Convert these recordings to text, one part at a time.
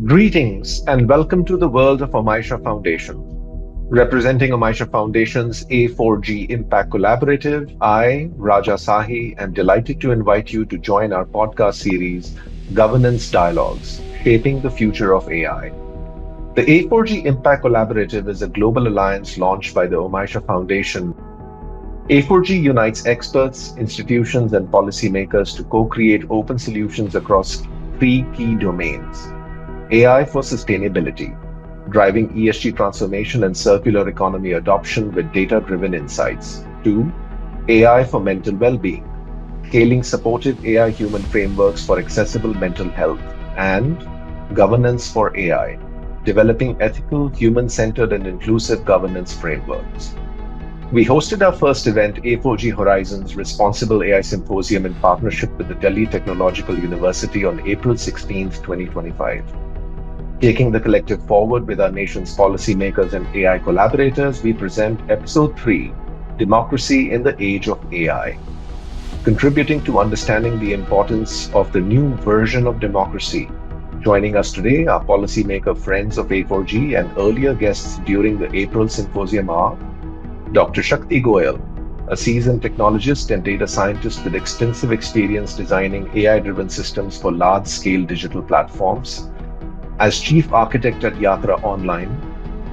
Greetings and welcome to the world of Omisha Foundation. Representing Omisha Foundation's A4G Impact Collaborative, I, Raja Sahi, am delighted to invite you to join our podcast series, Governance Dialogues, Shaping the Future of AI. The A4G Impact Collaborative is a global alliance launched by the Omisha Foundation. A4G unites experts, institutions, and policymakers to co-create open solutions across three key domains: AI for sustainability, driving ESG transformation and circular economy adoption with data-driven insights. Two, AI for mental well-being, scaling supportive AI human frameworks for accessible mental health. And governance for AI, developing ethical, human-centered, and inclusive governance frameworks. We hosted our first event, A4G Horizons Responsible AI Symposium, in partnership with the Delhi Technological University on April 16, 2025. Taking the collective forward with our nation's policymakers and AI collaborators, we present Episode 3, Democracy in the Age of AI, contributing to understanding the importance of the new version of democracy. Joining us today are policymaker friends of A4G and earlier guests during the April symposium are Dr. Shakti Goel, a seasoned technologist and data scientist with extensive experience designing AI-driven systems for large-scale digital platforms. As chief architect at Yatra Online,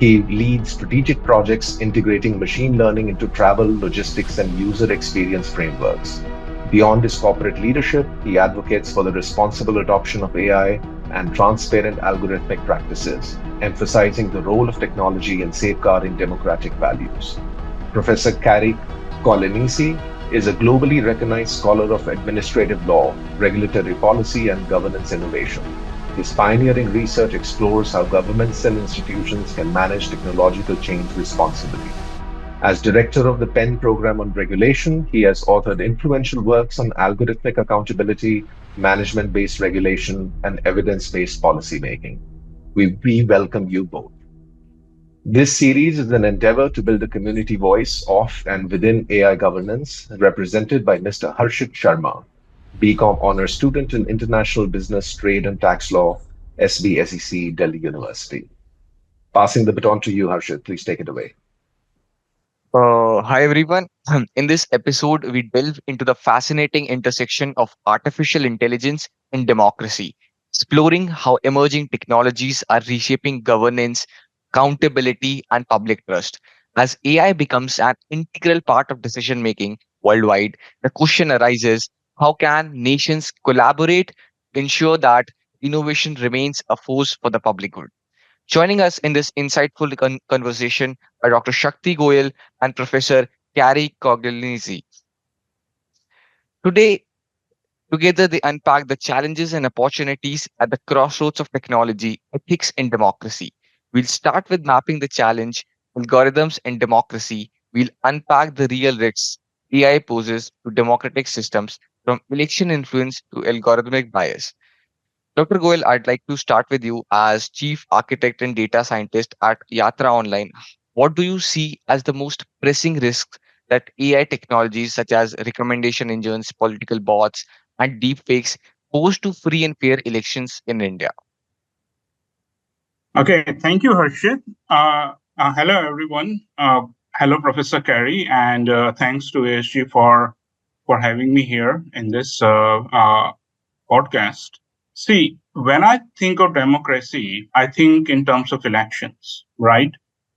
he leads strategic projects integrating machine learning into travel, logistics, and user experience frameworks. Beyond his corporate leadership, he advocates for the responsible adoption of AI and transparent algorithmic practices, emphasizing the role of technology in safeguarding democratic values. Professor Cary Coglianese is a globally recognized scholar of administrative law, regulatory policy, and governance innovation. His pioneering research explores how governments and institutions can manage technological change responsibly. As director of the Penn Program on Regulation, he has authored influential works on algorithmic accountability, management-based regulation, and evidence-based policymaking. We welcome you both. This series is an endeavor to build a community voice of and within AI governance, represented by Mr. Harshit Sharma, BCom honors student in International Business, Trade and Tax Law, SBSEC, Delhi University. Passing the baton to you, Harshit. Please take it away. Hi everyone. In this episode, we delve into the fascinating intersection of artificial intelligence and democracy, exploring how emerging technologies are reshaping governance, accountability, and public trust. As AI becomes an integral part of decision making worldwide, the question arises: how can nations collaborate to ensure that innovation remains a force for the public good? Joining us in this insightful conversation are Dr. Shakti Goel and Professor Cary Coglianese. Today, together they unpack the challenges and opportunities at the crossroads of technology, ethics, and democracy. We'll start with mapping the challenge, algorithms, and democracy. We'll unpack the real risks AI poses to democratic systems, from election influence to algorithmic bias. Dr. Goel, I'd like to start with you as chief architect and data scientist at Yatra Online. What do you see as the most pressing risks that AI technologies such as recommendation engines, political bots, and deepfakes pose to free and fair elections in India? Okay, thank you, Harshit. Hello, everyone. Hello, Professor Cary, and thanks to ASG for having me here in this podcast. See, when I think of democracy, I think in terms of elections, right?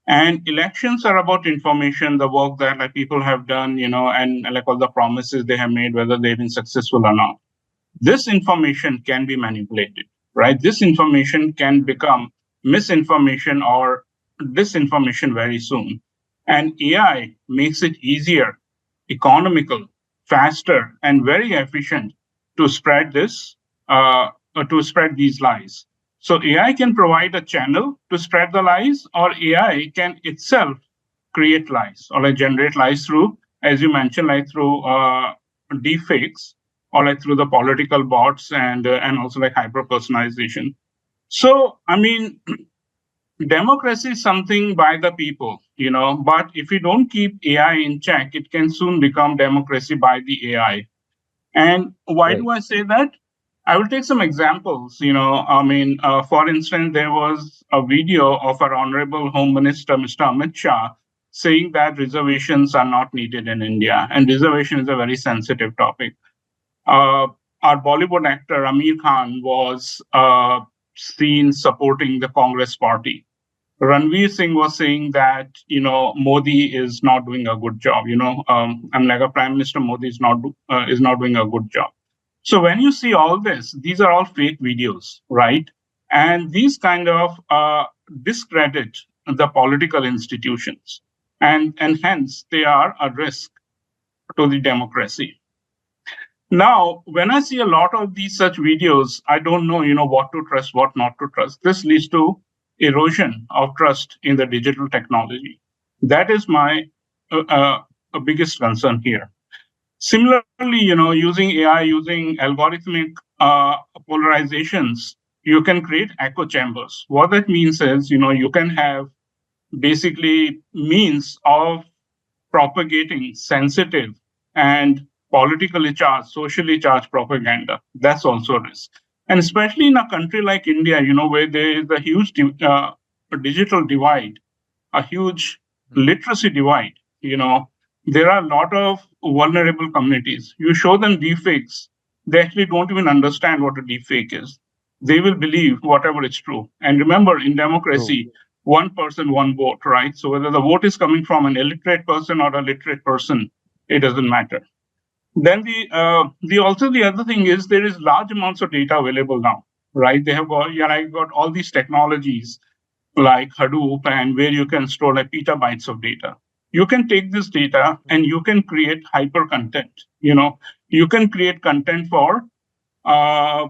And elections are about information, the work that like people have done, and like all the promises they have made, whether they've been successful or not. This information can be manipulated, right? This information can become misinformation or disinformation very soon. And AI makes it easier, economical, faster, and very efficient to spread to spread these lies. So AI can provide a channel to spread the lies, or AI can itself create lies or like generate lies through, as you mentioned, like through deepfakes or like through the political bots and also like hyper personalization. So I mean, democracy is something by the people, but if we don't keep AI in check, it can soon become democracy by the AI. And why Right. do I say that? I will take some examples. For instance, there was a video of our Honorable Home Minister, Mr. Amit Shah, saying that reservations are not needed in India, and reservation is a very sensitive topic. Uh, our Bollywood actor Amir Khan was seen supporting the Congress party. Ranveer Singh was saying that Modi is not doing a good job. I'm like a Prime Minister Modi is not doing a good job. So when you see all this, these are all fake videos, right? And these kind of discredit the political institutions, and hence they are a risk to the democracy. Now, when I see a lot of these such videos, I don't know, what to trust, what not to trust. This leads to erosion of trust in the digital technology. That is my biggest concern here. Similarly, using AI, using algorithmic polarizations, you can create echo chambers. What that means is, you can have basically means of propagating sensitive and politically charged, socially charged propaganda. That's also a risk. And especially in a country like India, where there is a huge digital divide, a huge literacy divide, there are a lot of vulnerable communities. You show them deepfakes, they actually don't even understand what a deepfake is. They will believe whatever is true. And remember, in True. democracy, one person, one vote, right? So whether the vote is coming from an illiterate person or a literate person, it doesn't matter. Then the other thing is there is large amounts of data available now, right? They have got all these technologies like Hadoop, and where you can store like petabytes of data. You can take this data and you can create hyper content. You can create content for uh,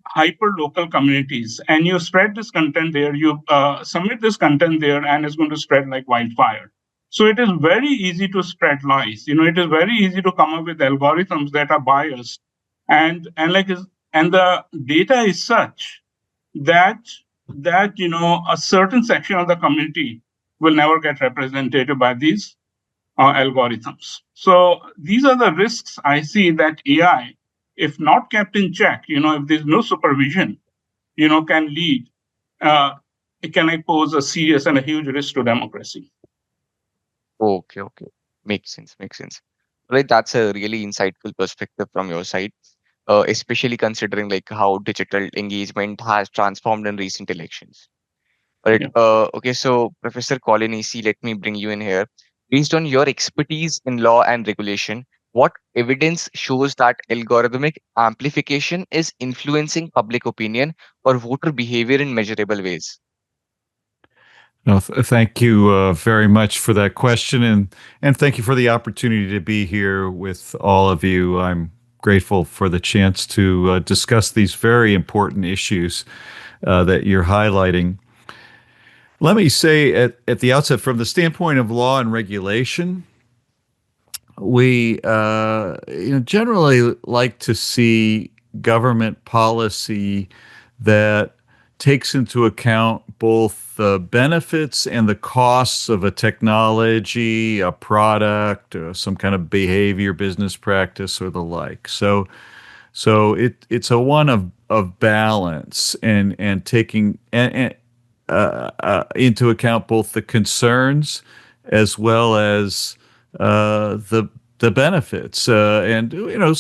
hyper local communities, and you spread this content there. You submit this content there, and it's going to spread like wildfire. So it is very easy to spread lies. It is very easy to come up with algorithms that are biased, and the data is such that a certain section of the community will never get represented by these algorithms. So these are the risks I see that AI, if not kept in check, if there's no supervision, can lead, uh, it can pose a serious and a huge risk to democracy. Okay, okay. Makes sense, makes sense. Right, that's a really insightful perspective from your side, especially considering like how digital engagement has transformed in recent elections. Right. Yeah. Okay, so Professor Coglianese, let me bring you in here. Based on your expertise in law and regulation, what evidence shows that algorithmic amplification is influencing public opinion or voter behavior in measurable ways? No, thank you very much for that question, and thank you for the opportunity to be here with all of you. I'm grateful for the chance to discuss these very important issues that you're highlighting. Let me say at the outset, from the standpoint of law and regulation, we generally like to see government policy that takes into account both the benefits and the costs of a technology, a product, some kind of behavior, business practice, or the like. So it's a one of balance and taking into account both the concerns as well as the benefits. And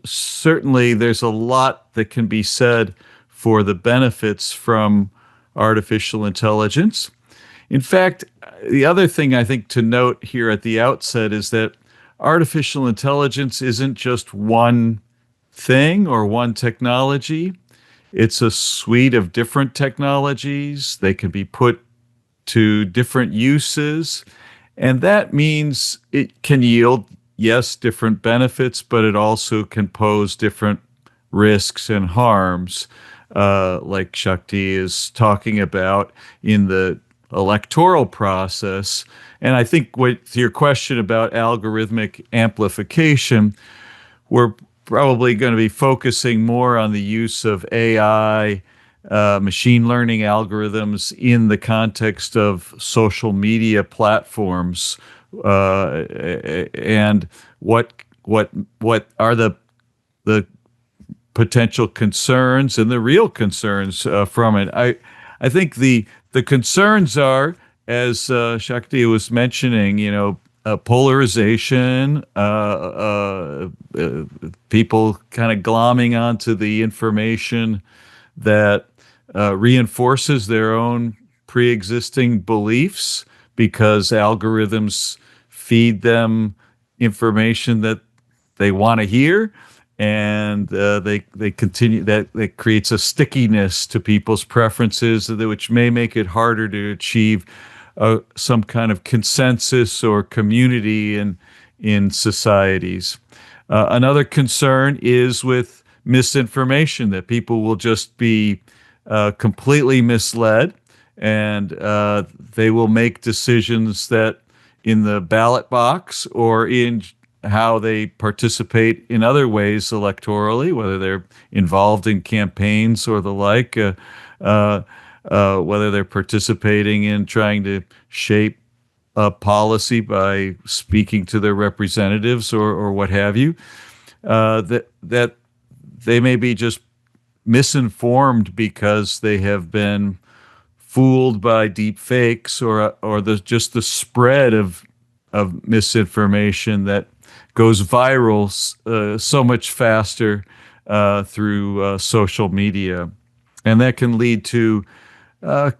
certainly there's a lot that can be said for the benefits from artificial intelligence. In fact, the other thing I think to note here at the outset is that artificial intelligence isn't just one thing or one technology. It's a suite of different technologies. They can be put to different uses. And that means it can yield, yes, different benefits, but it also can pose different risks and harms, like Shakti is talking about in the electoral process. And I think with your question about algorithmic amplification, we're probably going to be focusing more on the use of AI, machine learning algorithms in the context of social media platforms, and what are the potential concerns and the real concerns from it. I think the concerns are, as Shakti was mentioning, polarization, people kind of glomming onto the information that reinforces their own pre-existing beliefs because algorithms feed them information that they want to hear, and they continue that creates a stickiness to people's preferences, which may make it harder to achieve some kind of consensus or community in societies. Another concern is with misinformation, that people will just be completely misled, and they will make decisions that in the ballot box or in how they participate in other ways electorally, whether they're involved in campaigns or the like, whether they're participating in trying to shape a policy by speaking to their representatives or what have you, that they may be just misinformed because they have been fooled by deep fakes or just the spread of misinformation that goes viral so much faster through social media, and that can lead to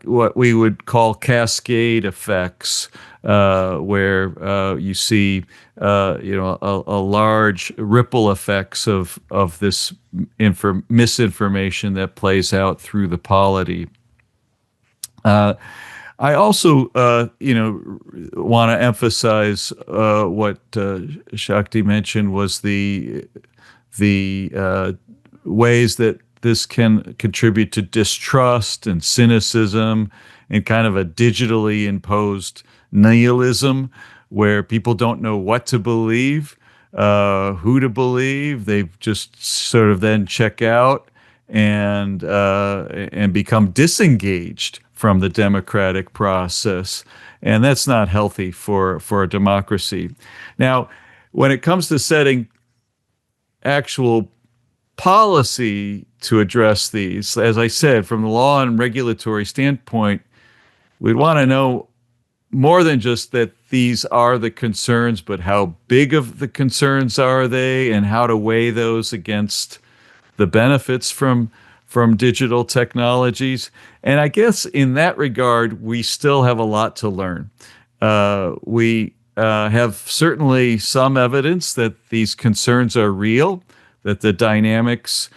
what we would call cascade effects, where you see a large ripple effects of this misinformation that plays out through the polity. I also, want to emphasize what Shakti mentioned was the ways that this can contribute to distrust and cynicism and kind of a digitally imposed nihilism, where people don't know what to believe, who to believe. They just sort of then check out and become disengaged from the democratic process, and that's not healthy for a democracy. Now, when it comes to setting actual policy to address these, as I said, from the law and regulatory standpoint, we'd want to know more than just that these are the concerns, but how big of the concerns are they, and how to weigh those against the benefits from digital technologies. And I guess in that regard, we still have a lot to learn. We have certainly some evidence that these concerns are real, that the dynamics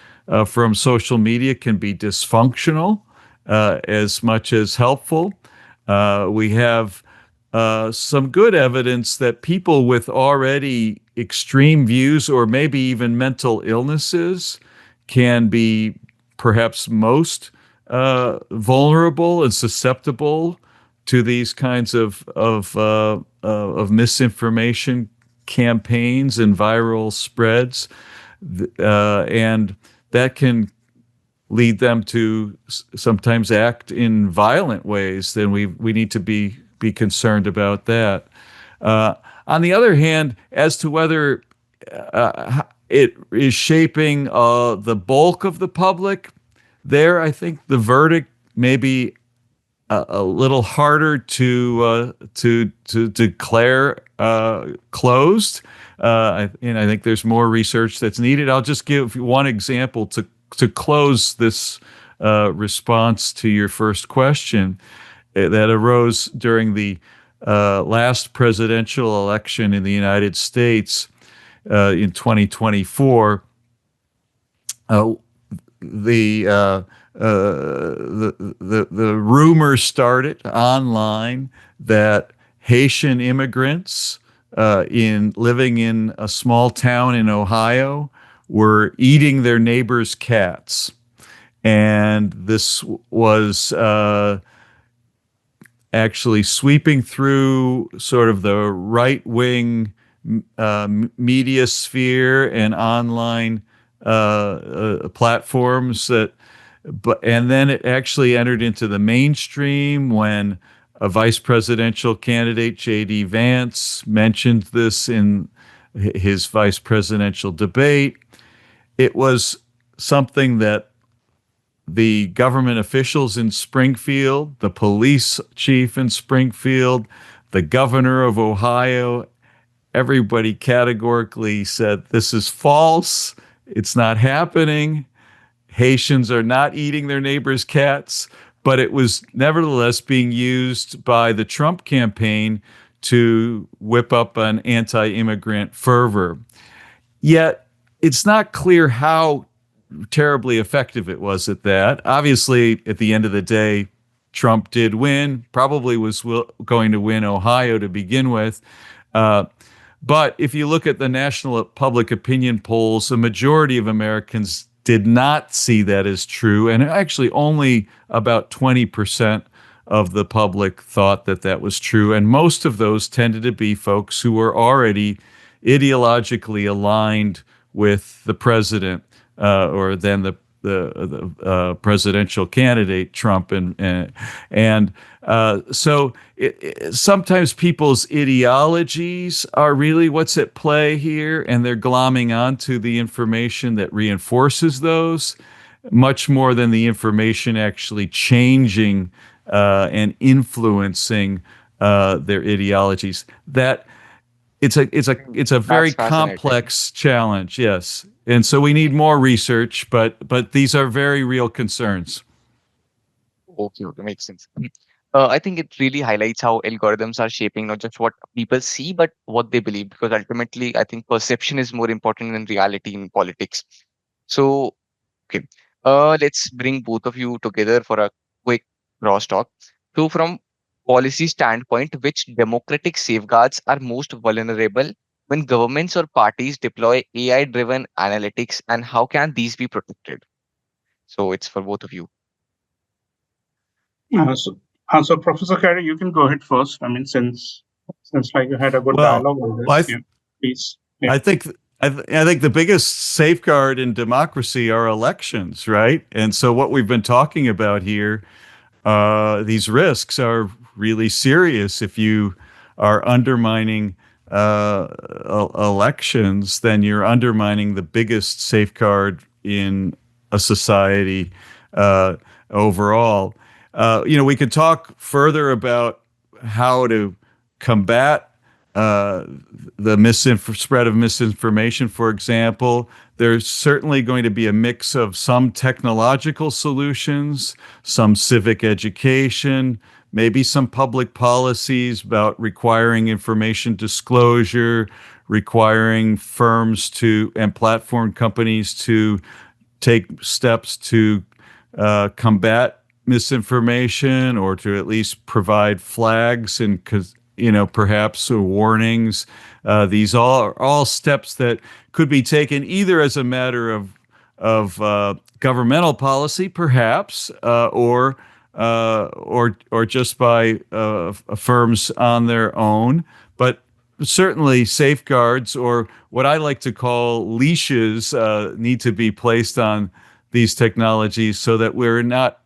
from social media can be dysfunctional as much as helpful. We have some good evidence that people with already extreme views or maybe even mental illnesses can be perhaps most vulnerable and susceptible to these kinds of misinformation campaigns and viral spreads, and that can lead them to sometimes act in violent ways. Then we need to be concerned about that. On the other hand, as to whether it is shaping the bulk of the public, there I think the verdict may be a little harder to declare closed. I think there's more research that's needed. I'll just give one example to close this response to your first question that arose during the last presidential election in the United States in 2024. The rumor started online that Haitian immigrants living in a small town in Ohio were eating their neighbors' cats, and this was actually sweeping through sort of the right-wing media sphere and online platforms and then it actually entered into the mainstream when a vice presidential candidate, J.D. Vance, mentioned this in his vice presidential debate. It was something that the government officials in Springfield, the police chief in Springfield, the governor of Ohio, everybody categorically said, this is false. It's not happening. Haitians are not eating their neighbors' cats. But it was nevertheless being used by the Trump campaign to whip up an anti immigrant fervor. Yet it's not clear how terribly effective it was at that. Obviously, at the end of the day, Trump did win, probably was going to win Ohio to begin with. Uh, but if you look at the national public opinion polls, a majority of Americans did not see that as true. And actually, only about 20% of the public thought that that was true. And most of those tended to be folks who were already ideologically aligned with the president, or then the presidential candidate Trump, and sometimes people's ideologies are really what's at play here, and they're glomming onto the information that reinforces those much more than the information actually changing and influencing their ideologies. That it's a very That's fascinating. complex challenge, yes. And so we need more research, but these are very real concerns. Okay, okay, makes sense. I think it really highlights how algorithms are shaping not just what people see, but what they believe. Because ultimately, I think perception is more important than reality in politics. So, okay, let's bring both of you together for a quick crosstalk. So, from policy standpoint, which democratic safeguards are most vulnerable when governments or parties deploy AI-driven analytics, and how can these be protected? So, it's for both of you. So Professor Cary, you can go ahead first. I mean, since like you had a good Well, dialogue on I this, yeah, please. Yeah. I think I think the biggest safeguard in democracy are elections, right? And so what we've been talking about here, these risks are really serious. If you are undermining elections, then you're undermining the biggest safeguard in a society uh, overall. We could talk further about how to combat uh, the spread of misinformation, for example. There's certainly going to be a mix of some technological solutions, some civic education, maybe some public policies about requiring information disclosure, requiring firms to and platform companies to take steps to combat misinformation, or to at least provide flags and perhaps warnings. These are all steps that could be taken either as a matter of governmental policy, perhaps, or just by firms on their own. But certainly safeguards, or what I like to call leashes, need to be placed on these technologies so that we're not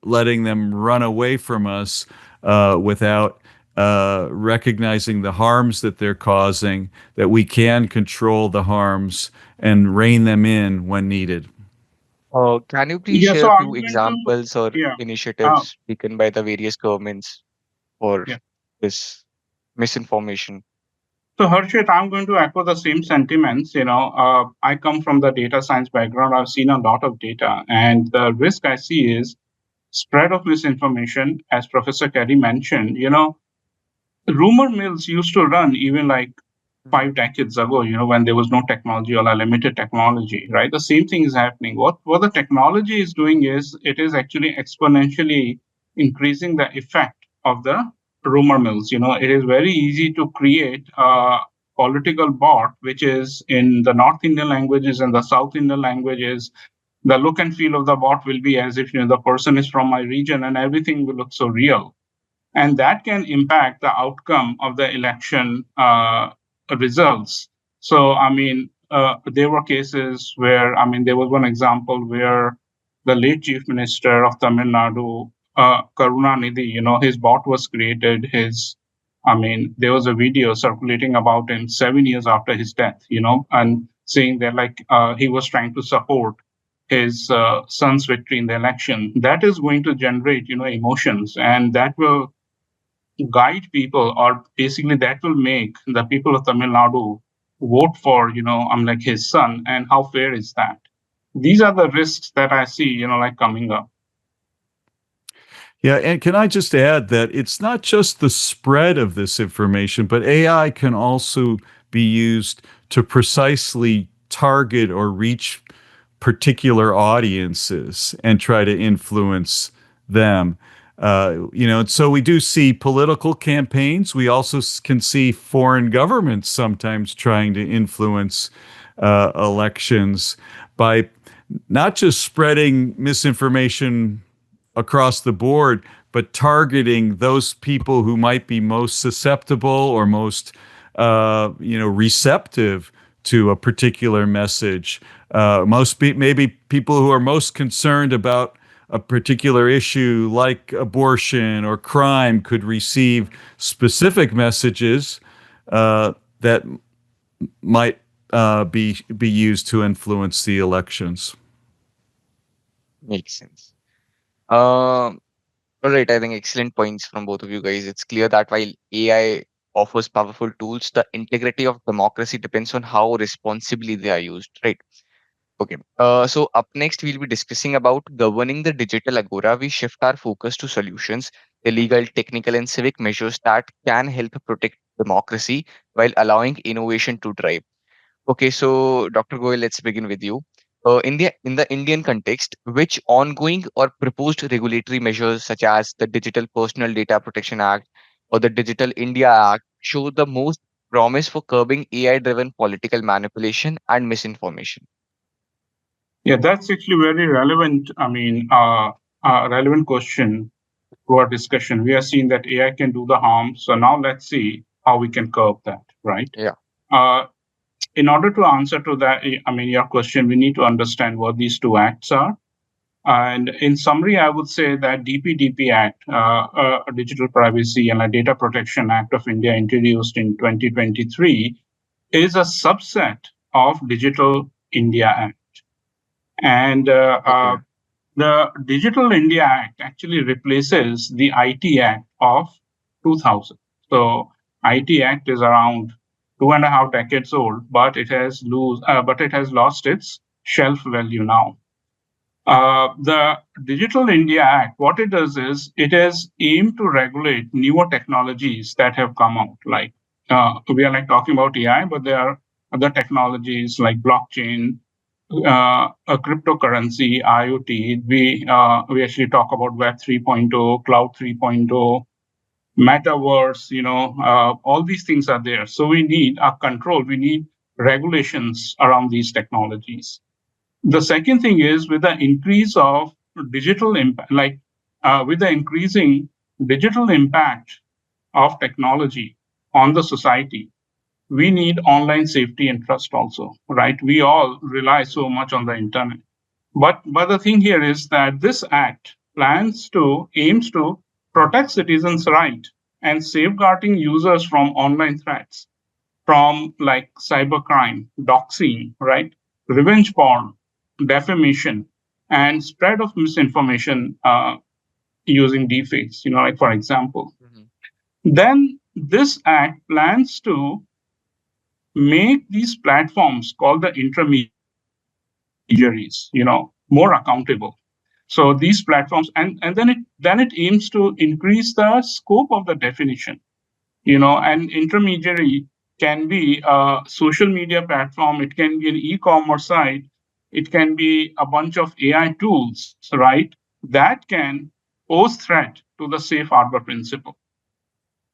letting them run away from us without recognizing the harms that they're causing, that we can control the harms and rein them in when needed. Can you please Yeah. share So a I'm few going to, examples or yeah. Uh, initiatives taken by the various governments for yeah. this misinformation? So Harshit, I'm going to echo the same sentiments. I come from the data science background. I've seen a lot of data, and the risk I see is spread of misinformation, as Professor Cary mentioned. Rumor mills used to run even like Mhm. 5 decades ago, when there was no technology or a limited technology, right? The same thing is happening. What the technology is doing is it is actually exponentially increasing the effect of the rumor mills. It is very easy to create a political bot, which is in the North Indian languages and the South Indian languages. The look and feel of the bot will be as if the person is from my region, and everything will look so real, and that can impact the outcome of the election results. So, I mean, there were cases where, I mean, there was one example where the late Chief Minister of Tamil Nadu, Karunanidhi, his bot was created. I mean, there was a video circulating about him 7 years after his death, and saying that like he was trying to support his son's victory in the election, that is going to generate, emotions, and that will guide people, or basically that will make the people of Tamil Nadu vote for, like his son. And how fair is that? These are the risks that I see, like coming up. Yeah, and can I just add that it's not just the spread of this information, but AI can also be used to precisely target or reach particular audiences and try to influence them. And so we do see political campaigns. We also can see foreign governments sometimes trying to influence elections by not just spreading misinformation across the board, but targeting those people who might be most susceptible or most, receptive to a particular message. Maybe people who are most concerned about a particular issue like abortion or crime could receive specific messages that might be used to influence the elections. Makes sense. Um, all right, I think excellent points from both of you guys. It's clear that while AI offers powerful tools, the integrity of democracy depends on how responsibly they are used, right? Okay. So up next, we'll be discussing about governing the digital agora. We shift our focus to solutions, the legal, technical, and civic measures that can help protect democracy while allowing innovation to drive. Okay, so Dr. Goel, let's begin with you. In the Indian context, which ongoing or proposed regulatory measures such as the Digital Personal Data Protection Act or the Digital India Act show the most promise for curbing AI-driven political manipulation and misinformation? Yeah, that's actually very relevant. I mean, relevant question to our discussion. We are seeing that AI can do the harm. So now let's see how we can curb that, right? Yeah. Uh, in order to answer to that, I mean, your question, we need to understand what these two acts are. And in summary, I would say that DPDP Act, Digital Privacy and Data Protection Act of India, introduced in 2023, is a subset of Digital India Act. And Okay. the Digital India Act actually replaces the IT Act of 2000. So IT Act is around 2.5 decades old, but it has lost its shelf value now. The Digital India Act, what it does is it is aimed to regulate newer technologies that have come out. Like we are like talking about AI, but there are other technologies like blockchain, a cryptocurrency, IoT. We actually talk about Web 3.0, Cloud 3.0, Metaverse. All these things are there. So we need a control. We need regulations around these technologies. The second thing is with the increase of digital impact, with the increasing digital impact of technology on the society, we need online safety and trust also, right? We all rely so much on the internet. But the thing here is that this act aims to protect citizens' right and safeguarding users from online threats, from like cybercrime, doxing, right? Revenge porn, defamation, and spread of misinformation using deepfakes, like for example. Mhm. Then this act plans to make these platforms called the intermediaries, more accountable. So these platforms, and then it aims to increase the scope of the definition. An intermediary can be a social media platform, it can be an e-commerce site, it can be a bunch of AI tools, right? That can pose threat to the safe harbor principle,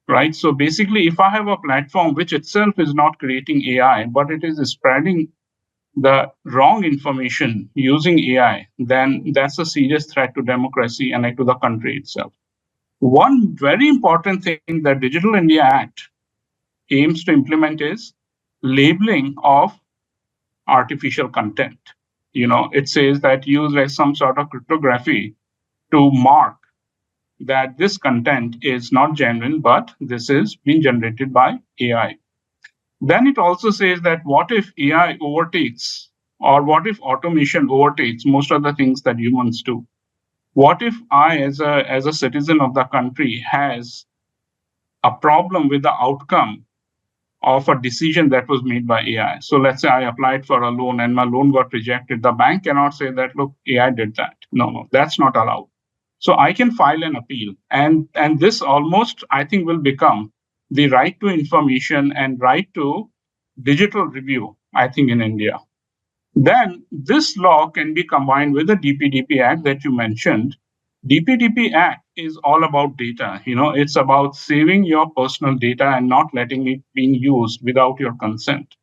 right? So basically, if I have a platform which itself is not creating AI, but it is spreading the wrong information using AI, then that's a serious threat to democracy and to the country itself. One very important thing that Digital India Act aims to implement is labeling of artificial content. It says that use like some sort of cryptography to mark that this content is not genuine, but this is being generated by AI. Then it also says that what if AI overtakes Or what if automation overtakes most of the things that humans do? What if I, as a citizen of the country, has a problem with the outcome of a decision that was made by AI? So let's say I applied for a loan and my loan got rejected. The bank cannot say that, look, AI did that. No, that's not allowed. So I can file an appeal. And this almost, I think, will become the right to information and right to digital review, I think, in India. Then this law can be combined with the DPDP Act that you mentioned. DPDP Act is all about data. It's about saving your personal data and not letting it being used without your consent.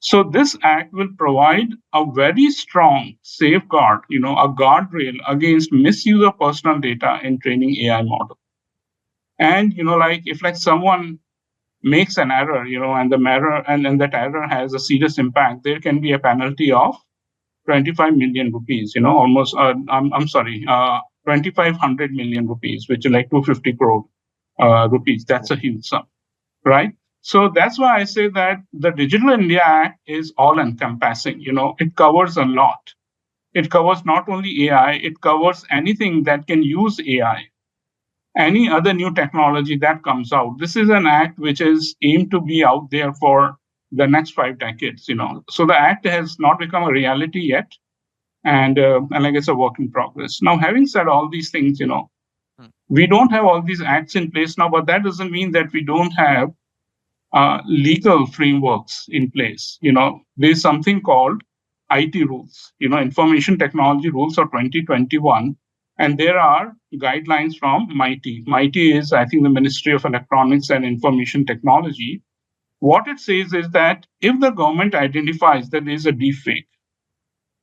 So this act will provide a very strong safeguard, a guardrail against misuse of personal data in training AI model. And if someone makes an error, and the error and that error has a serious impact, there can be a penalty of 25 million rupees, almost, I'm sorry, 2,500 million rupees, which is like 250 crore rupees. That's a huge sum, right? So that's why I say that the Digital India Act is all encompassing. It covers a lot. It covers not only AI, it covers anything that can use AI, any other new technology that comes out. This is an act which is aimed to be out there for the next 5 decades. So the act has not become a reality yet, and like it's a work in progress. Now, having said all these things, we don't have all these acts in place now, but that doesn't mean that we don't have legal frameworks in place. There's something called IT rules, Information Technology Rules of 2021, and there are guidelines from MIT. MIT is, I think, the Ministry of Electronics and Information Technology. What it says is that if the government identifies that there is a deepfake,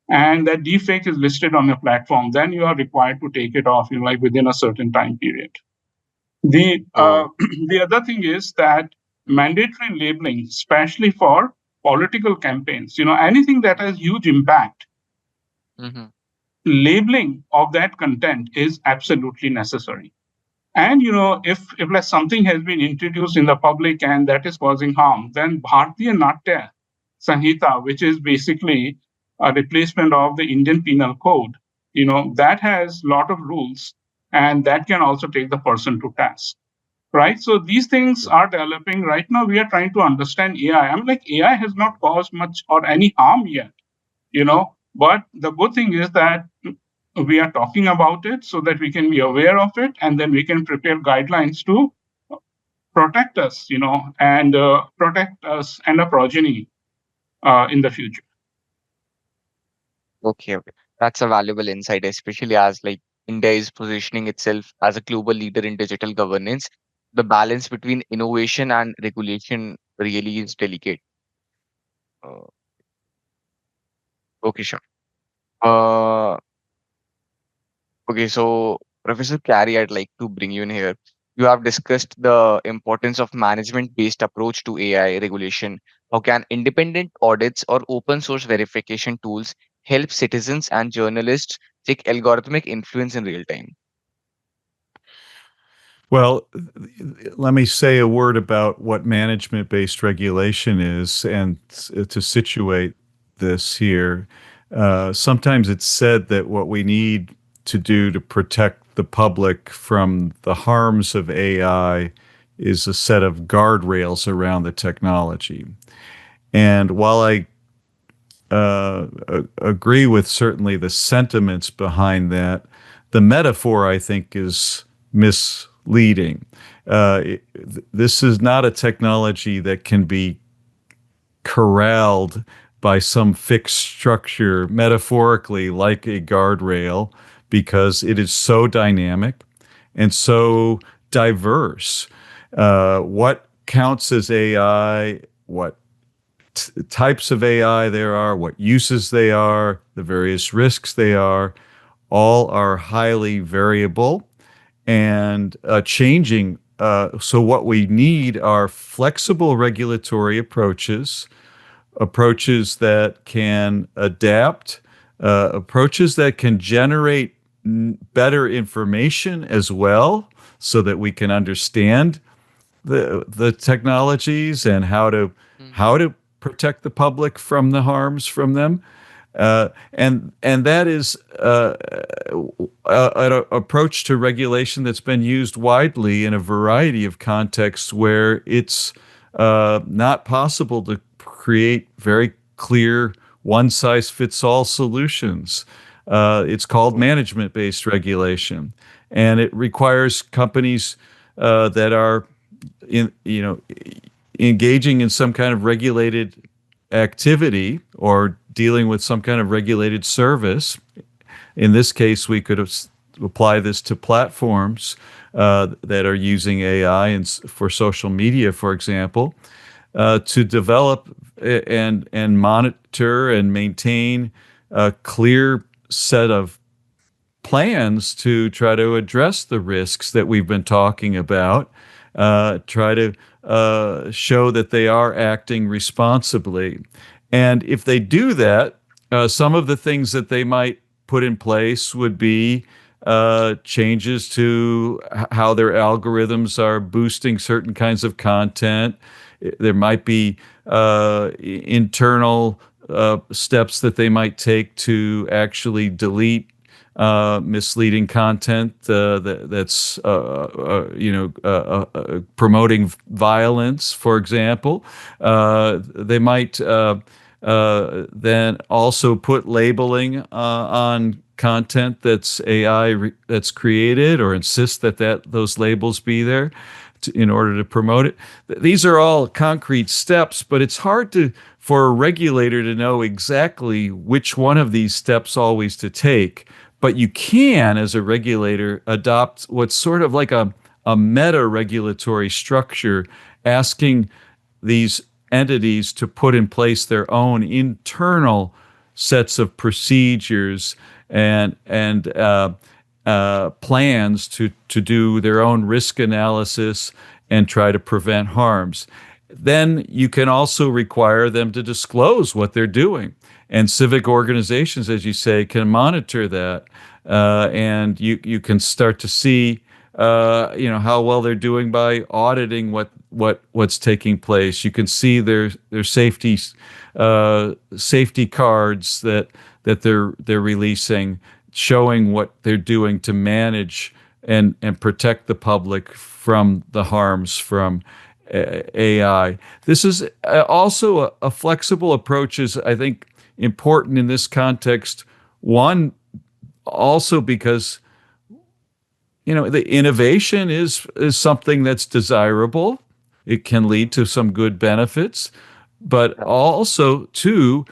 and that deepfake is listed on your platform, then you are required to take it off, within a certain time period. The the other thing is that mandatory labeling, especially for political campaigns, anything that has huge impact, labeling of that content is absolutely necessary. And if something has been introduced in the public and that is causing harm, then Bharatiya Natya Sanhita, which is basically a replacement of the Indian Penal Code, that has a lot of rules, and that can also take the person to task. Right? So these things are developing. Right now, we are trying to understand AI. I'm like, AI has not caused much or any harm yet, but the good thing is that we are talking about it so that we can be aware of it, and then we can prepare guidelines to protect us, and protect us and a progeny in the future. Okay, okay. That's a valuable insight, especially as like India is positioning itself as a global leader in digital governance. The balance between innovation and regulation really is delicate. Uh, okay, sure. Uh, okay, so Professor Cary, I'd like to bring you in here. You have discussed the importance of management-based approach to AI regulation. How can independent audits or open source verification tools help citizens and journalists check algorithmic influence in real time? Well, let me say a word about what management-based regulation is, and to situate this here. Sometimes it's said that what we need to do to protect the public from the harms of AI is a set of guardrails around the technology. And while I agree with certainly the sentiments behind that, the metaphor, I think, is misleading. This is not a technology that can be corralled by some fixed structure, metaphorically, like a guardrail, because it is so dynamic and so diverse. What counts as AI, what types of AI there are, what uses they are, the various risks they are, all are highly variable and changing. So what we need are flexible regulatory approaches, approaches that can adapt, approaches that can generate better information as well, so that we can understand the technologies and how to protect the public from the harms from them. And that is an approach to regulation that's been used widely in a variety of contexts where it's not possible to create very clear one size fits all solutions. It's called management based regulation, and it requires companies that are in engaging in some kind of regulated activity or dealing with some kind of regulated service. In this case, we could apply this to platforms that are using AI and for social media, for example, to develop and monitor and maintain a clear set of plans to try to address the risks that we've been talking about, try to show that they are acting responsibly. And if they do that, some of the things that they might put in place would be changes to how their algorithms are boosting certain kinds of content. There might be internal steps that they might take to actually delete misleading content that's promoting violence, for example. They might then also put labeling on content that's that's created, or insist that those labels be there in order to promote it. These are all concrete steps, but it's hard for a regulator to know exactly which one of these steps always to take. But you can, as a regulator, adopt what's sort of like a meta regulatory structure, asking these entities to put in place their own internal sets of procedures and plans to do their own risk analysis and try to prevent harms. Then you can also require them to disclose what they're doing. And civic organizations, as you say, can monitor that. And you can start to see how well they're doing by auditing what's taking place. You can see their safety cards that they're releasing, showing what they're doing to manage and protect the public from the harms from AI. This is also a flexible approach is, I think, important in this context. One, also because the innovation is something that's desirable. It can lead to some good benefits, but also too,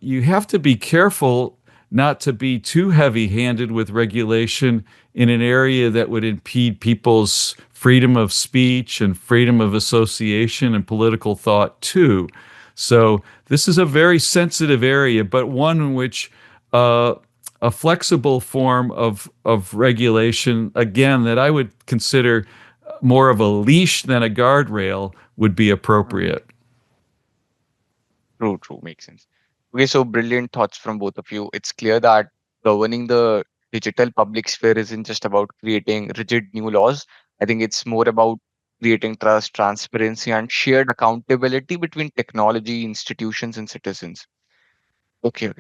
you have to be careful not to be too heavy-handed with regulation in an area that would impede people's freedom of speech and freedom of association and political thought too. So this is a very sensitive area, but one in which a flexible form of regulation, again, that I would consider more of a leash than a guardrail, would be appropriate. True, makes sense. Okay, so brilliant thoughts from both of you. It's clear that governing the digital public sphere isn't just about creating rigid new laws. I think it's more about creating trust, transparency, and shared accountability between technology, institutions, and citizens. Okay.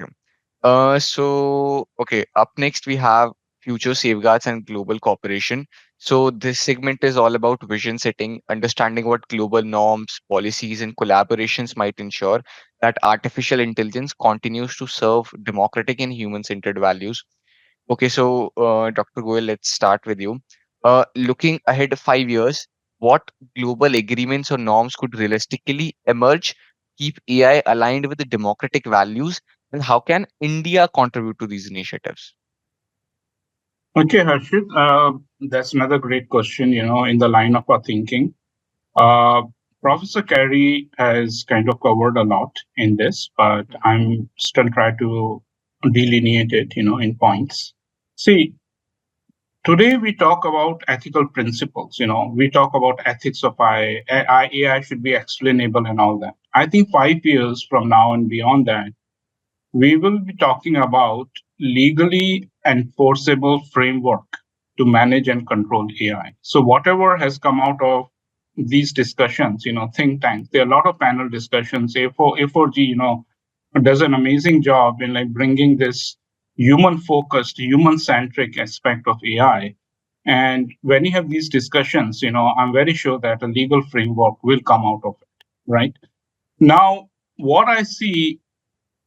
Okay, up next we have future safeguards and global cooperation. So this segment is all about vision setting, understanding what global norms, policies, and collaborations might ensure that artificial intelligence continues to serve democratic and human-centered values. Okay, so Dr. Goel, let's start with you. Looking ahead 5 years, what global agreements or norms could realistically emerge, keep AI aligned with the democratic values, and how can India contribute to these initiatives? Okay, Harshit, that's another great question, in the line of our thinking. Uh, Professor Cary has kind of covered a lot in this, but I'm still trying to delineate it, in points. See, today we talk about ethical principles, we talk about ethics of AI should be explainable and all that. I think 5 years from now and beyond that, we will be talking about legally enforceable framework to manage and control AI. So whatever has come out of these discussions, think tanks, there are a lot of panel discussions, A4G, does an amazing job in like bringing this human focused, human centric aspect of AI. And when you have these discussions, I'm very sure that a legal framework will come out of it, right? Now, what I see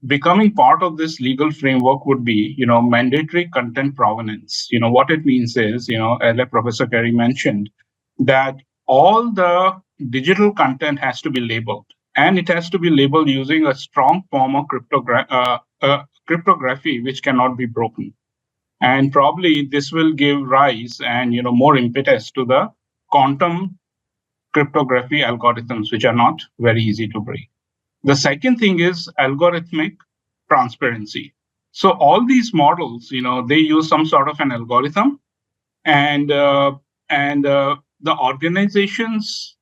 becoming part of this legal framework would be, mandatory content provenance. What it means is, like Professor Cary mentioned, that all the digital content has to be labeled, and it has to be labeled using a strong form of cryptography, which cannot be broken. And probably this will give rise and more impetus to the quantum cryptography algorithms, which are not very easy to break. The second thing is algorithmic transparency. So all these models, they use some sort of an algorithm, and the organizations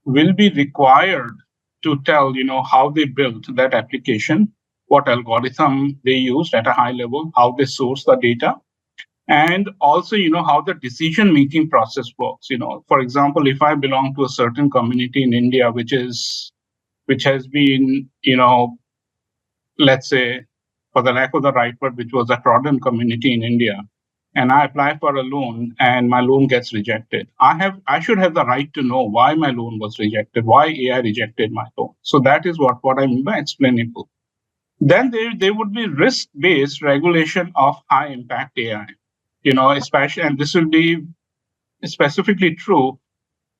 will be required to tell, how they built that application, what algorithm they used at a high level, how they source the data, and also, how the decision making process works. For example, if I belong to a certain community in India, which has been, let's say, for the lack of the right word, which was a trodden community in India, and I apply for a loan and my loan gets rejected. I should have the right to know why my loan was rejected, why AI rejected my loan. So that is what I mean by explainable. Then there would be risk-based regulation of high impact AI. Especially, and this will be specifically true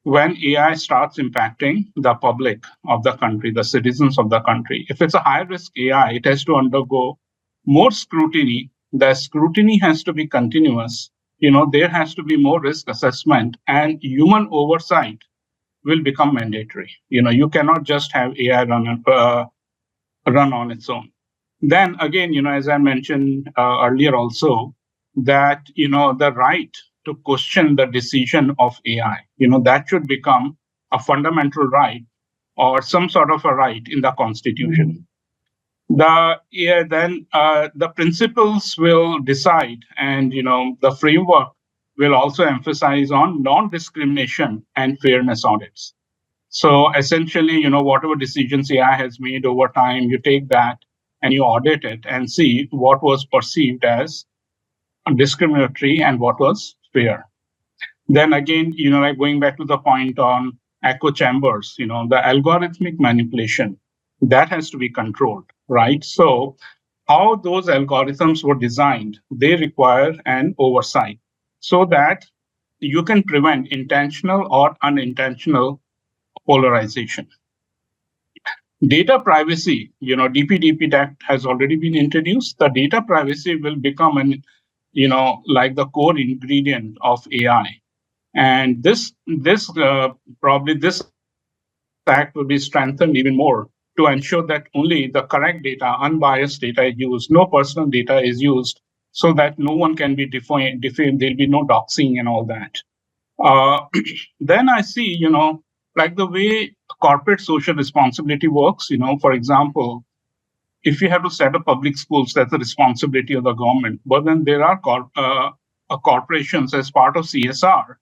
when AI starts impacting the public of the country, the citizens of the country. If it's a high risk AI, it has to undergo more scrutiny. The scrutiny has to be continuous. There has to be more risk assessment, and human oversight will become mandatory. You cannot just have AI run on its own. Then again, as I mentioned earlier also, that, the right to question the decision of AI, that should become a fundamental right or some sort of a right in the constitution. The principles will decide, and, the framework will also emphasize on non-discrimination and fairness audits. So essentially, whatever decisions AI has made over time, you take that and you audit it and see what was perceived as discriminatory and what was fair. Then again, like going back to the point on echo chambers, the algorithmic manipulation, that has to be controlled, right? So how those algorithms were designed, they require an oversight so that you can prevent intentional or unintentional polarization. Data privacy, DPDP Act has already been introduced. The data privacy will become like the core ingredient of AI. And this act will be strengthened even more to ensure that only the correct data, unbiased data is used, no personal data is used, so that no one can be defamed. There'll be no doxing and all that. Uh, then I see, like the way corporate social responsibility works, for example, if you have to set up public schools, that's the responsibility of the government. But then there are corporations as part of CSR,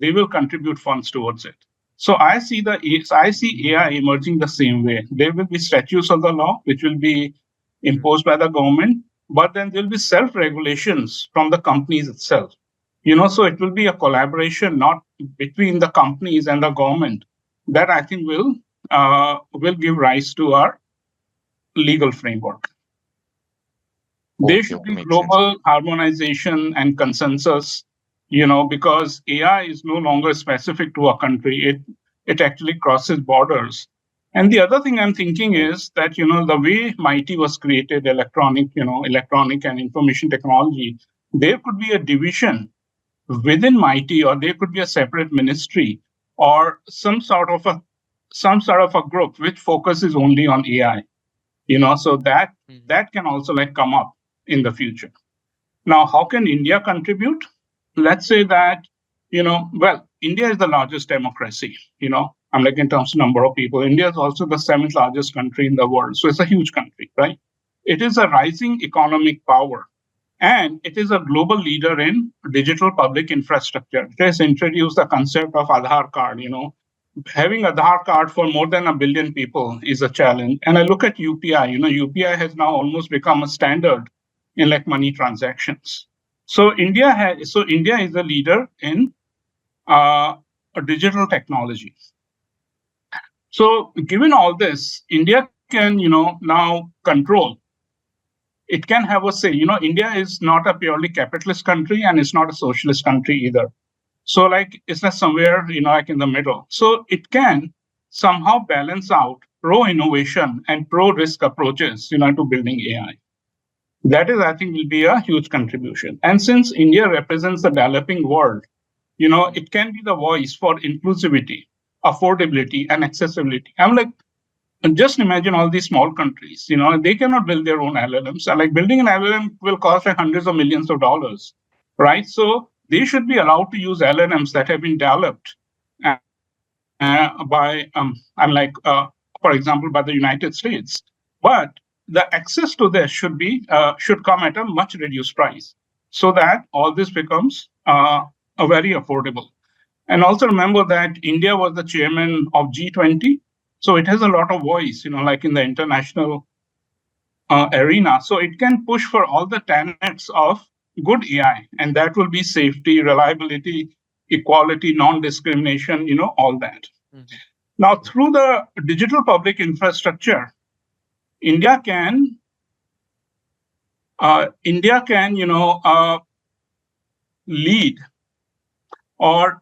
they will contribute funds towards it. So I see AI emerging the same way. There will be statutes of the law which will be imposed by the government, but then there will be self-regulations from the companies itself. So it will be a collaboration, not between the companies and the government, that I think will give rise to our legal framework. There should be global harmonization and consensus, because AI is no longer specific to a country. It actually crosses borders. And the other thing I'm thinking is that, the way MIT was created, electronic and information technology, there could be a division within MIT, or there could be a separate ministry or some sort of a group which focuses only on AI. So that can also like come up in the future. Now, how can India contribute? Let's say that, well, India is the largest democracy, I'm like in terms of number of people. India is also the seventh largest country in the world. So it's a huge country, right? It is a rising economic power, and it is a global leader in digital public infrastructure. It has introduced the concept of Aadhaar card, having a Aadhaar card for more than 1 billion people is a challenge. And I look at UPI. UPI has now almost become a standard in like money transactions. So India is a leader in digital technology. So given all this, India can now control. It can have a say. India is not a purely capitalist country and it's not a socialist country either. So like it's not somewhere, like in the middle. So it can somehow balance out pro-innovation and pro-risk approaches, to building AI. That is, I think, will be a huge contribution. And since India represents the developing world, it can be the voice for inclusivity, affordability, and accessibility. I'm like, just imagine all these small countries, they cannot build their own LLMs. Like building an LLM will cost like hundreds of millions of dollars, right? So they should be allowed to use LLMs that have been developed by, for example, by the United States. But the access to this should come at a much reduced price, so that all this becomes a very affordable. And also remember that India was the chairman of G20, so it has a lot of voice, like in the international arena. So it can push for all the tenets of good AI, and that will be safety, reliability, equality, non-discrimination, all that. Mm-hmm. Now, through the digital public infrastructure, India can, lead, or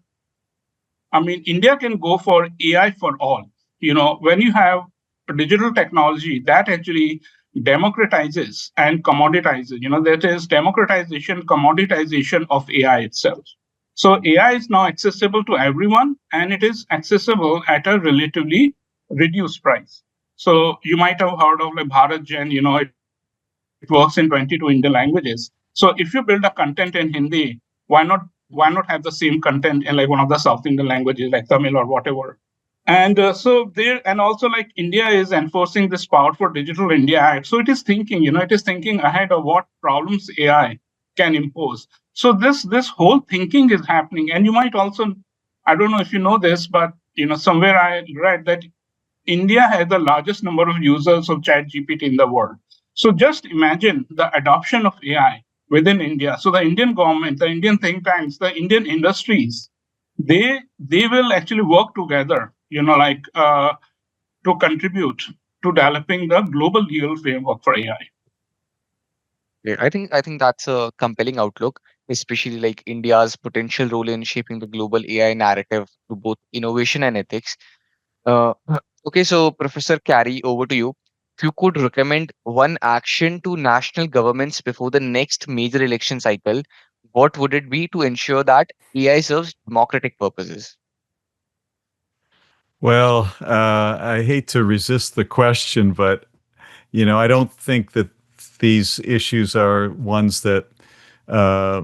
India can go for AI for all. When you have digital technology that actually democratizes and commoditizes, that is democratization, commoditization of AI itself. So AI is now accessible to everyone, and it is accessible at a relatively reduced price. So you might have heard of like Bharat Gen, it works in 22 Indian languages. So if you build a content in Hindi, why not have the same content in like one of the South Indian languages like Tamil or whatever? And also like India is enforcing this Powerful Digital India Act. So it is thinking, ahead of what problems AI can impose. So this whole thinking is happening. And you might also, I don't know if you know this, but somewhere I read that India has the largest number of users of ChatGPT in the world. So just imagine the adoption of AI within India. So the Indian government, the Indian think tanks, the Indian industries, they will actually work together, to contribute to developing the global legal framework for AI. Yeah, I think that's a compelling outlook, especially like India's potential role in shaping the global AI narrative to both innovation and ethics. Okay, so Professor Cary, over to you. If you could recommend one action to national governments before the next major election cycle, what would it be to ensure that AI serves democratic purposes? Well, I hate to resist the question, but I don't think that these issues are ones that uh,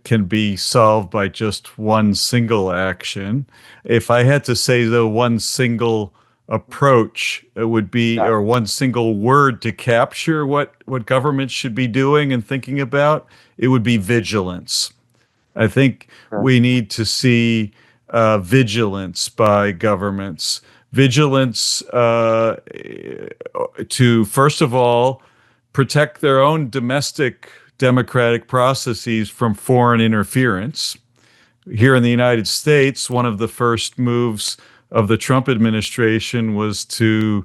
can be solved by just one single action. If I had to say, though, one single approach, it would be, or one single word to capture what governments should be doing and thinking about, it would be vigilance. I think we need to see vigilance by governments. Vigilance to, first of all, protect their own domestic democratic processes from foreign interference. Here in the United States, one of the first moves of the Trump administration was to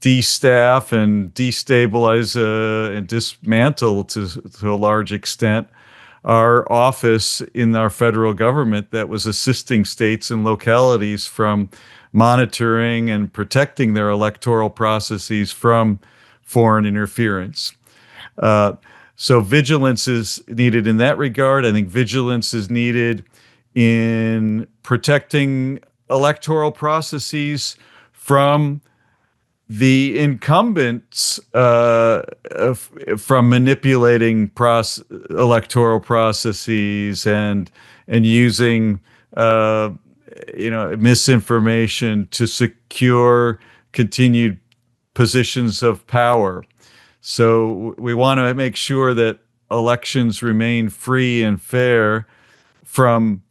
destaff and destabilize and dismantle to a large extent our office in our federal government that was assisting states and localities from monitoring and protecting their electoral processes from foreign interference. So vigilance is needed in that regard. I think vigilance is needed in protecting electoral processes from the incumbents from manipulating electoral processes and using misinformation to secure continued positions of power. So we want to make sure that elections remain free and fair from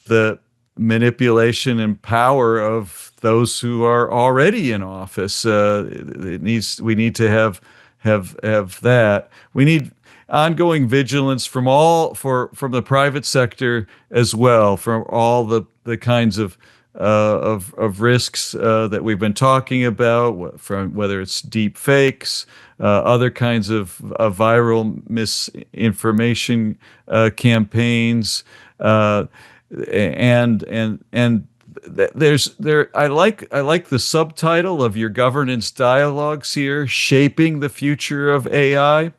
the manipulation and power of those who are already in office. We need to have that. We need ongoing vigilance from the private sector as well, from all the kinds of risks that we've been talking about, from whether it's deep fakes, other kinds of viral misinformation campaigns, and I like the subtitle of your governance dialogues here, shaping the future of AI,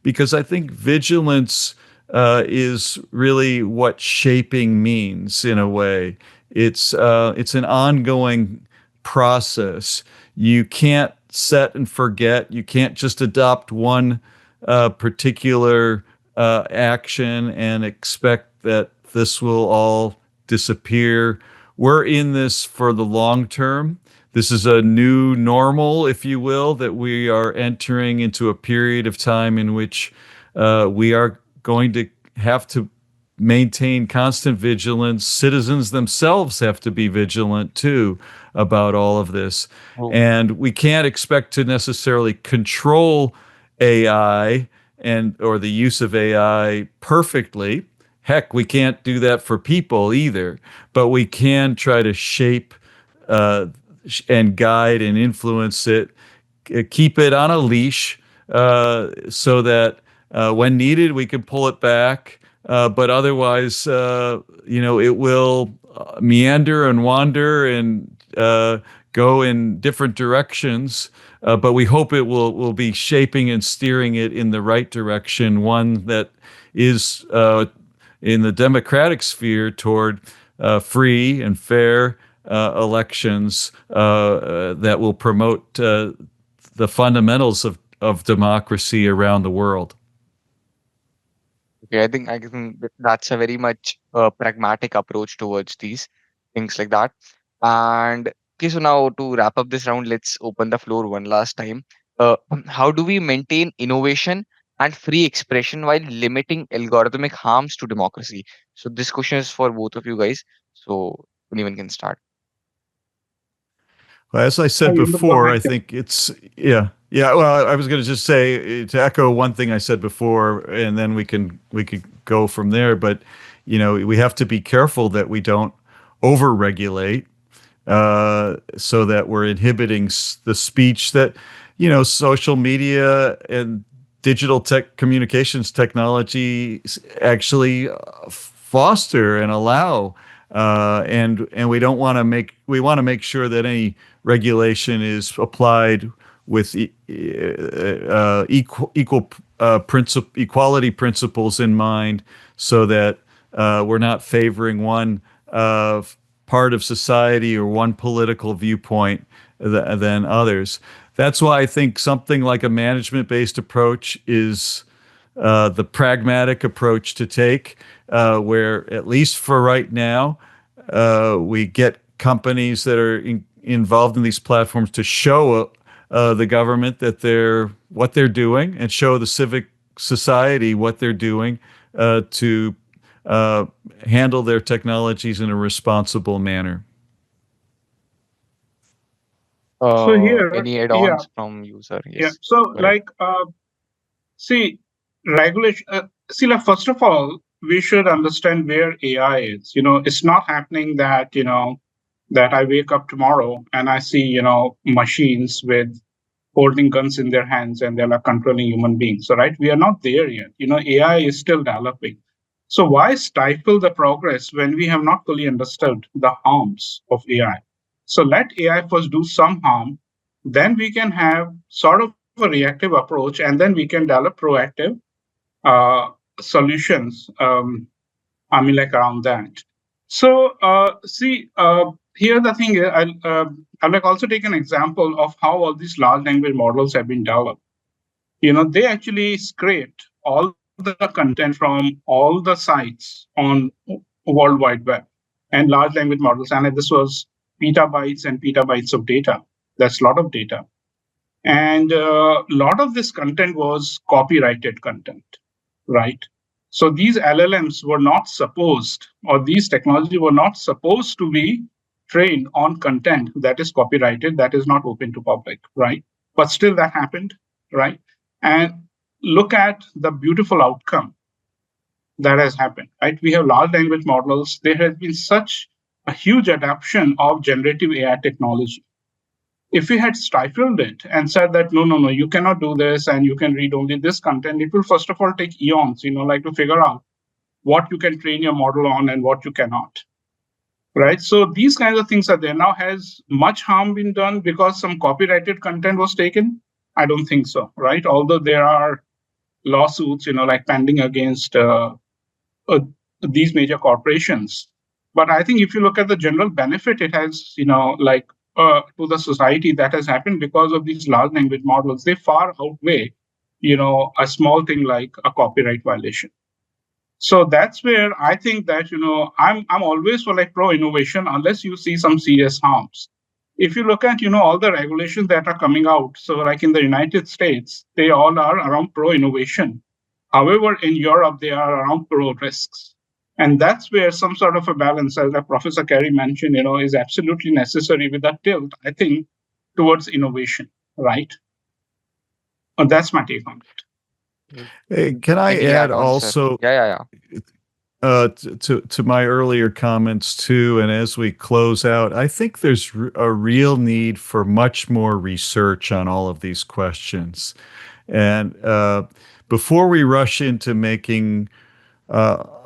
because I think vigilance is really what shaping means in a way. It's an ongoing process. You can't set and forget. You can't just adopt one particular action and expect that this will all disappear. We're in this for the long term. This is a new normal, if you will, that we are entering into a period of time in which we are going to have to maintain constant vigilance. Citizens themselves have to be vigilant too about all of this. Oh, And we can't expect to necessarily control AI or the use of AI perfectly. Heck, we can't do that for people either, but we can try to shape uh, and guide and influence it, keep it on a leash so that when needed we can pull it back. But otherwise, it will meander and wander and go in different directions. But we hope it will be shaping and steering it in the right direction, one that is in the democratic sphere toward free and fair elections that will promote the fundamentals of democracy around the world. okay, I think that's a very much pragmatic approach towards these things like that. And okay, so now to wrap up this round, let's open the floor one last time. How do we maintain innovation and free expression while limiting algorithmic harms to democracy? So this question is for both of you guys. So anyone can start. Well, as I Oh, said you want to go before, ahead? I think it's yeah, yeah. Well, I was going to just say to echo one thing I said before, and then we could go from there. But we have to be careful that we don't overregulate, so that we're inhibiting the speech that social media and digital communications technology actually foster and allow. And we want to make sure that any regulation is applied with equality principles in mind, so that we're not favoring one part of society or one political viewpoint than others. That's why I think something like a management-based approach is the pragmatic approach to take, where at least for right now, we get companies that are involved in these platforms to show the government that what they're doing, and show the civic society what they're doing to uh, handle their technologies in a responsible manner. So here, Any yeah, add-ons from you, sir? yeah. Yes. So Go ahead. see, regulation. Like first of all, we should understand where AI is. It's not happening that that I wake up tomorrow and I see machines with holding guns in their hands and they're like controlling human beings. So right, we are not there yet. AI is still developing. So why stifle the progress when we have not fully understood the harms of AI? So let AI first do some harm, then we can have sort of a reactive approach, and then we can develop proactive uh, solutions. Like around that. So see, here the thing is, I'll like also take an example of how all these large language models have been developed. They actually scraped all the content from all the sites on World Wide Web and large language models, and this was petabytes and petabytes of data. That's a lot of data, and a lot of this content was copyrighted content, right? So these LLMs were not supposed, or these technology were not supposed to be trained on content that is copyrighted, that is not open to public, right? But still that happened, right? And look at the beautiful outcome that has happened, right? We have large language models. There has been such a huge adoption of generative AI technology. If we had stifled it and said that, no, no, no, you cannot do this and you can read only this content, it will first of all take eons, like to figure out what you can train your model on and what you cannot, right? So these kinds of things are there. Now, has much harm been done because some copyrighted content was taken? I don't think so, right? Although there are lawsuits, like pending against uh, these major corporations. But I think if you look at the general benefit, it has, to the society that has happened because of these large language models, they far outweigh, a small thing like a copyright violation. So that's where I think that, I'm always for like pro innovation unless you see some serious harms. If you look at, all the regulations that are coming out, so like in the United States, they all are around pro innovation. However, in Europe, they are around pro risks. And that's where some sort of a balance, as like Professor Cary mentioned, is absolutely necessary with that tilt, I think, towards innovation, right? And that's my take on it. Hey, can I Any add add-ons, sir? also Yeah. to my earlier comments too, and as we close out, I think there's a real need for much more research on all of these questions. And before we rush into making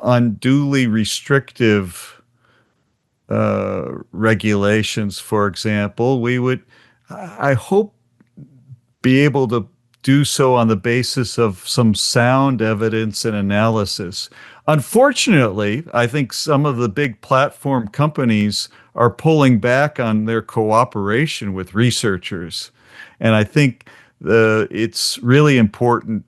unduly restrictive regulations, for example, we would, I hope, be able to do so on the basis of some sound evidence and analysis. Unfortunately, I think some of the big platform companies are pulling back on their cooperation with researchers. And I think it's really important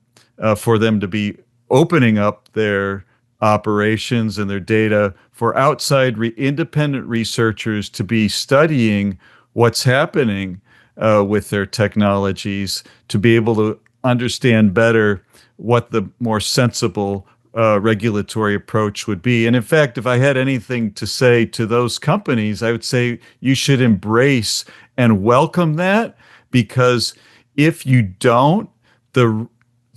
for them to be opening up their operations and their data for outside independent researchers to be studying what's happening with their technologies, to be able to understand better what the more sensible regulatory approach would be. And in fact, if I had anything to say to those companies, I would say you should embrace and welcome that, because if you don't, the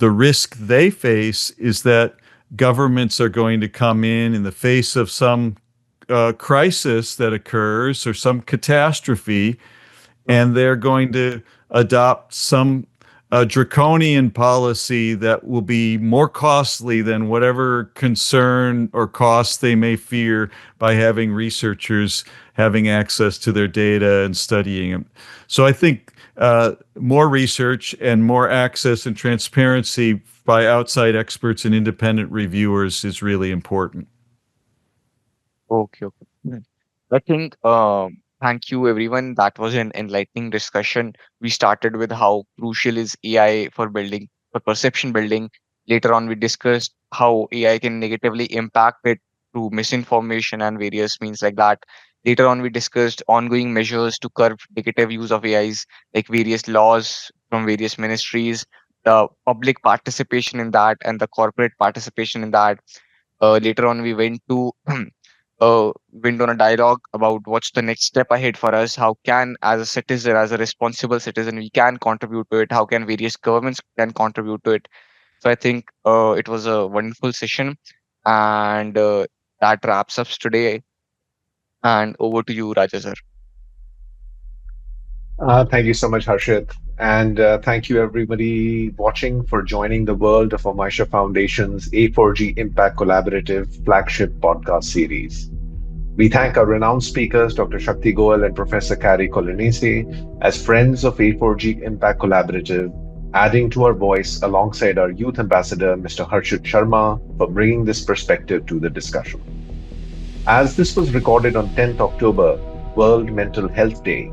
risk they face is that governments are going to come in the face of some crisis that occurs or some catastrophe, and they're going to adopt some draconian policy that will be more costly than whatever concern or cost they may fear by having researchers having access to their data and studying them. So I think more research and more access and transparency by outside experts and independent reviewers is really important. Okay. I think thank you everyone. That was an enlightening discussion. We started with how crucial is AI for perception building. Later on, we discussed how AI can negatively impact it through misinformation and various means like that. Later on, we discussed ongoing measures to curb negative use of AIs, like various laws from various ministries, the public participation in that, and the corporate participation in that. Later on, we went on a dialogue about what's the next step ahead for us. How can, as a citizen, as a responsible citizen, we can contribute to it? How can various governments can contribute to it? So I think it was a wonderful session, and that wraps up today. And over to you, Raja sir. Thank you so much, Harshit. And thank you, everybody watching, for joining the world of Amisha Foundation's A4G Impact Collaborative flagship podcast series. We thank our renowned speakers, Dr. Shakti Goel and Professor Cary Coglianese, as friends of A4G Impact Collaborative, adding to our voice alongside our youth ambassador, Mr. Harshit Sharma, for bringing this perspective to the discussion. As this was recorded on 10th October, World Mental Health Day,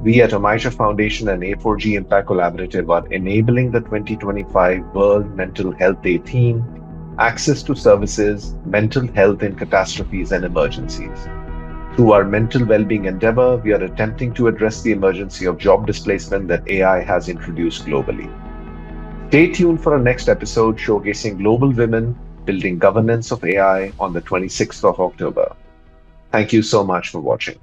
we at Amisha Foundation and A4G Impact Collaborative are enabling the 2025 World Mental Health Day theme, Access to Services, Mental Health in Catastrophes and Emergencies. Through our mental well-being endeavor, we are attempting to address the emergency of job displacement that AI has introduced globally. Stay tuned for our next episode showcasing global women Building Governance of AI on the 26th of October. Thank you so much for watching.